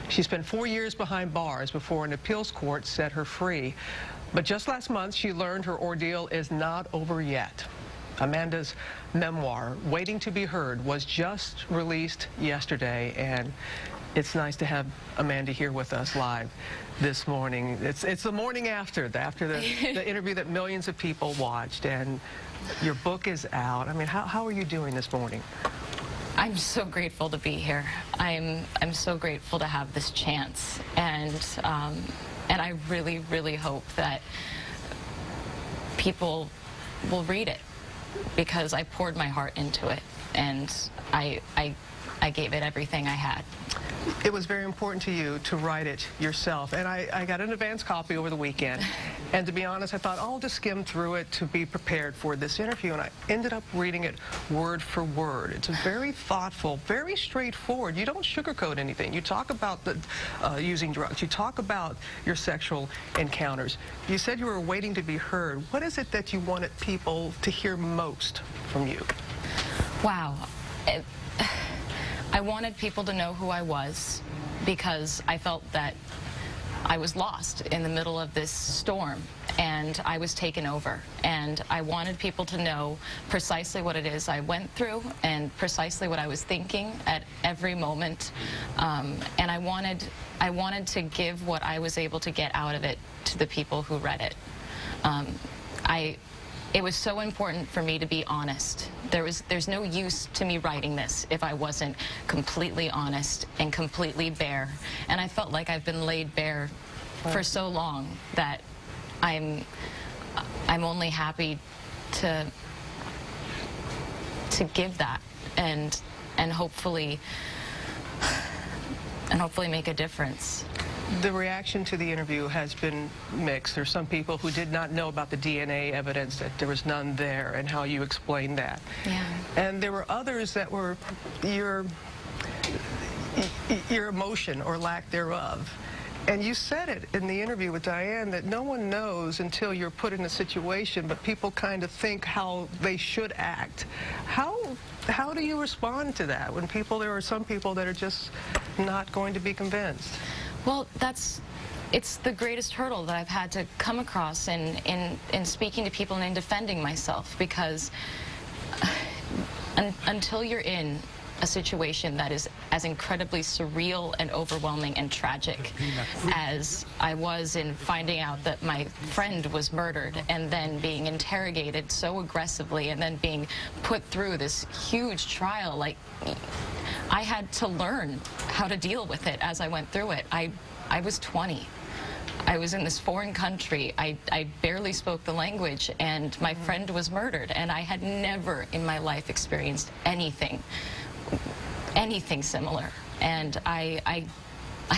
She spent 4 years behind bars before an appeals court set her free. But just last month, she learned her ordeal is not over yet. Amanda's memoir, Waiting to Be Heard, was just released yesterday, and it's nice to have Amanda here with us live this morning. It's the morning after the interview that millions of people watched, and your book is out. I mean, how are you doing this morning? I'm so grateful to be here. I'm so grateful to have this chance, and I really, really hope that people will read it, because I poured my heart into it, and I gave it everything I had. It was very important to you to write it yourself, and I got an advance copy over the weekend, and to be honest, I thought, I'll just skim through it to be prepared for this interview, and I ended up reading it word for word. It's very thoughtful, very straightforward. You don't sugarcoat anything. You talk about using drugs. You talk about your sexual encounters. You said you were waiting to be heard. What is it that you wanted people to hear most from you? Wow. I wanted people to know who I was, because I felt that I was lost in the middle of this storm, and I was taken over. And I wanted people to know precisely what it is I went through and precisely what I was thinking at every moment. And I wanted to give what I was able to get out of it to the people who read it. It was so important for me to be honest. There's no use to me writing this if I wasn't completely honest and completely bare. And I felt like I've been laid bare for so long that I'm only happy to give that and hopefully make a difference. The reaction to the interview has been mixed. There's some people who did not know about the DNA evidence, that there was none there, and how you explained that. Yeah. And there were others that were your emotion or lack thereof. And you said it in the interview with Diane that no one knows until you're put in a situation, but people kind of think how they should act. How do you respond to that when there are some people that are just not going to be convinced? Well, it's the greatest hurdle that I've had to come across in speaking to people and in defending myself, because until you're in a situation that is as incredibly surreal and overwhelming and tragic as I was in finding out that my friend was murdered, and then being interrogated so aggressively, and then being put through this huge trial, like, I had to learn how to deal with it as I went through it. I was 20. I was in this foreign country. I barely spoke the language, and my friend was murdered, and I had never in my life experienced anything similar. And I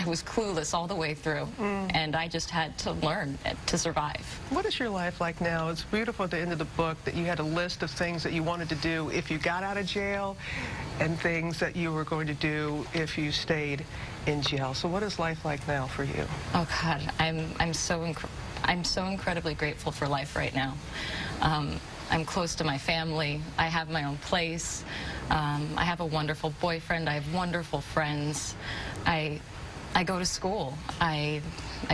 was clueless all the way through, and I just had to learn to survive. What is your life like now? It's beautiful at the end of the book that you had a list of things that you wanted to do if you got out of jail, and things that you were going to do if you stayed in jail. So what is life like now for you? Oh God, I'm so incredibly grateful for life right now. I'm close to my family. I have my own place. I have a wonderful boyfriend. I have wonderful friends. I go to school. I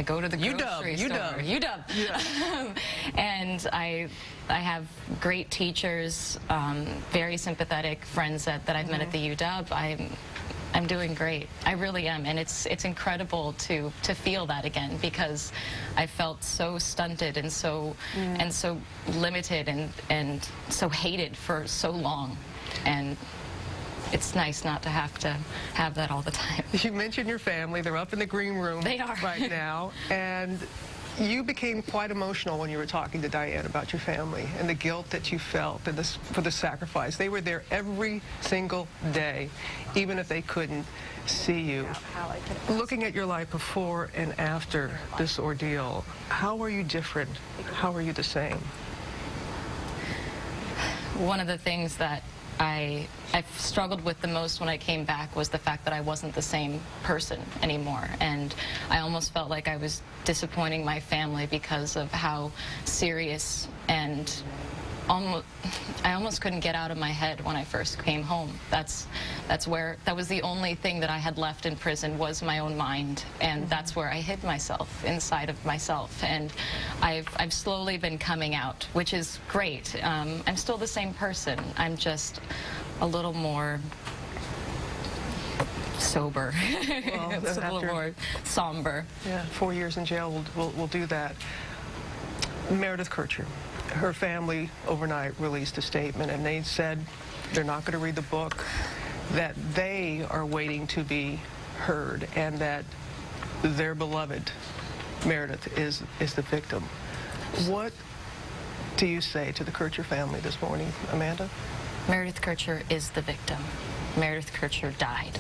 go to the grocery store. UW. Yeah. And I have great teachers, very sympathetic friends that I've met at the UW. I'm doing great. I really am, and it's incredible to feel that again, because I felt so stunted and so limited and so hated for so long, and it's nice not to have that all the time. You mentioned your family. They're up in the green room. They are right now, and you became quite emotional when you were talking to Diane about your family and the guilt that you felt and for the sacrifice. They were there every single day, even if they couldn't see you. Looking at your life before and after this ordeal, how were you different? How were you the same? One of the things that I struggled with the most when I came back was the fact that I wasn't the same person anymore, and I almost felt like I was disappointing my family because of how serious and I almost couldn't get out of my head when I first came home. That was the only thing that I had left in prison, was my own mind, and that's where I hid myself, inside of myself. And I've slowly been coming out, which is great. I'm still the same person. I'm just a little more sober. Well, it's a little more somber. Yeah, 4 years in jail will do that. Meredith Kircher, her family overnight released a statement, and they said they're not going to read the book, that they are waiting to be heard, and that their beloved Meredith is the victim. What do you say to the Kircher family this morning, Amanda? Meredith Kircher is the victim. Meredith Kircher died,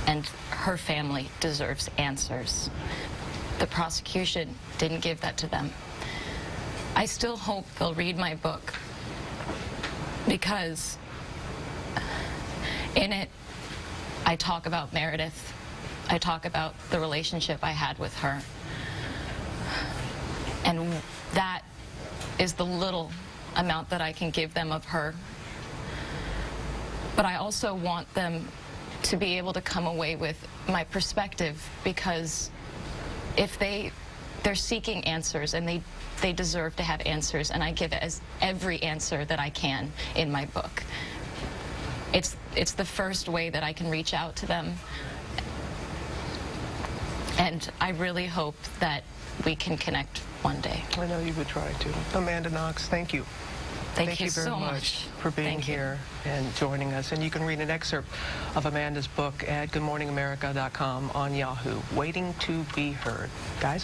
and her family deserves answers. The prosecution didn't give that to them. I still hope they'll read my book, because in it I talk about Meredith. I talk about the relationship I had with her. And that is the little amount that I can give them of her. But I also want them to be able to come away with my perspective, because if they're seeking answers, and they deserve to have answers, and I give it as every answer that I can in my book. It's the first way that I can reach out to them, and I really hope that we can connect one day. I know you would try to. Amanda Knox, thank you. Thank you very so much for being here and joining us. And you can read an excerpt of Amanda's book at goodmorningamerica.com on Yahoo. Waiting to be heard. Guys?